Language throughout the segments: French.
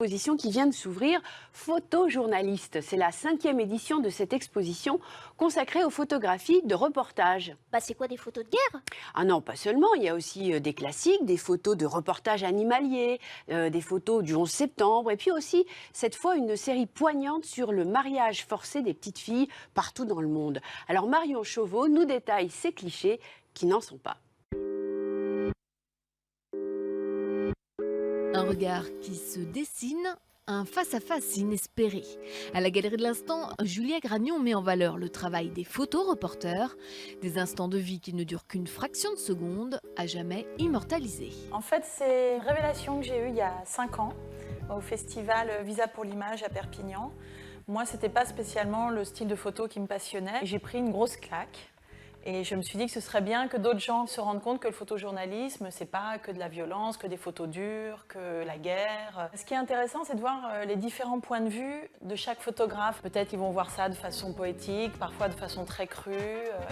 Exposition qui vient de s'ouvrir, Photojournaliste. C'est la 5e édition de cette exposition consacrée aux photographies de reportage. C'est quoi, des photos de guerre? Ah non, pas seulement, il y a aussi des classiques, des photos de reportages animaliers, des photos du 11 septembre, et puis aussi, cette fois, une série poignante sur le mariage forcé des petites filles partout dans le monde. Alors Marion Chauveau nous détaille ces clichés qui n'en sont pas. Un regard qui se dessine, un face-à-face inespéré. À la Galerie de l'Instant, Julia Gragnon met en valeur le travail des photoreporters, des instants de vie qui ne durent qu'une fraction de seconde, à jamais immortalisés. En fait, c'est une révélation que j'ai eue il y a 5 ans au festival Visa pour l'image à Perpignan. Moi, c'était pas spécialement le style de photo qui me passionnait. J'ai pris une grosse claque. Et je me suis dit que ce serait bien que d'autres gens se rendent compte que le photojournalisme, c'est pas que de la violence, que des photos dures, que la guerre. Ce qui est intéressant, c'est de voir les différents points de vue de chaque photographe. Peut-être ils vont voir ça de façon poétique, parfois de façon très crue,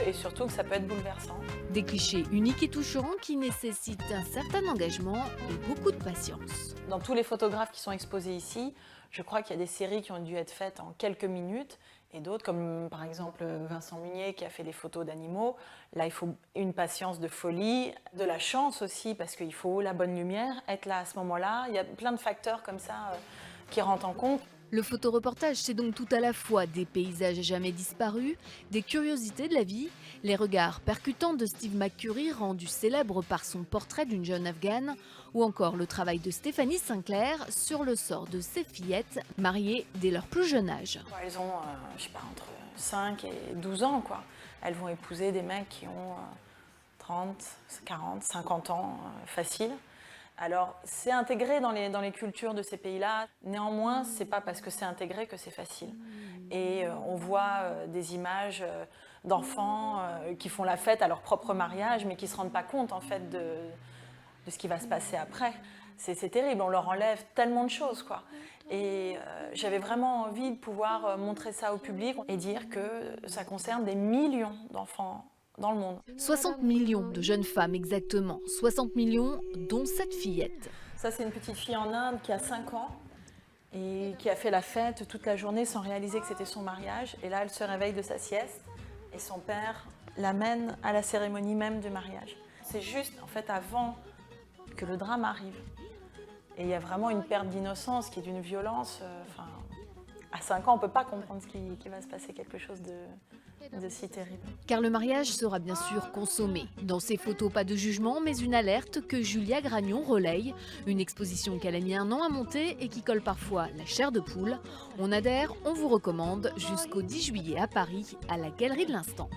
et surtout que ça peut être bouleversant. Des clichés uniques et touchants qui nécessitent un certain engagement et beaucoup de patience. Dans tous les photographes qui sont exposés ici, je crois qu'il y a des séries qui ont dû être faites en quelques minutes, et d'autres, comme par exemple Vincent Munier qui a fait des photos d'animaux. Là, il faut une patience de folie, de la chance aussi, parce qu'il faut la bonne lumière, être là à ce moment-là. Il y a plein de facteurs comme ça qui rentrent en compte. Le photoreportage, c'est donc tout à la fois des paysages à jamais disparus, des curiosités de la vie, les regards percutants de Steve McCurry, rendu célèbre par son portrait d'une jeune Afghane, ou encore le travail de Stéphanie Sinclair sur le sort de ces fillettes mariées dès leur plus jeune âge. Elles ont, je sais pas, entre 5 et 12 ans, quoi. Elles vont épouser des mecs qui ont 30, 40, 50 ans, facile. Alors, c'est intégré dans les cultures de ces pays-là. Néanmoins, c'est pas parce que c'est intégré que c'est facile. Et on voit des images d'enfants qui font la fête à leur propre mariage, mais qui se rendent pas compte, en fait, de ce qui va se passer après. C'est terrible, on leur enlève tellement de choses, quoi. Et j'avais vraiment envie de pouvoir montrer ça au public et dire que ça concerne des millions d'enfants dans le monde. 60 millions de jeunes femmes exactement, 60 millions dont cette fillette. Ça, c'est une petite fille en Inde qui a 5 ans et qui a fait la fête toute la journée sans réaliser que c'était son mariage. Et là, elle se réveille de sa sieste et son père l'amène à la cérémonie même du mariage. C'est juste, en fait, avant que le drame arrive. Et il y a vraiment une perte d'innocence qui est d'une violence. À 5 ans, on ne peut pas comprendre qu'il va se passer quelque chose de si terrible. Car le mariage sera bien sûr consommé. Dans ces photos, pas de jugement, mais une alerte que Julia Gragnon relaye. Une exposition qu'elle a mis 1 an à monter et qui colle parfois la chair de poule. On adhère, on vous recommande jusqu'au 10 juillet à Paris, à la Galerie de l'Instant.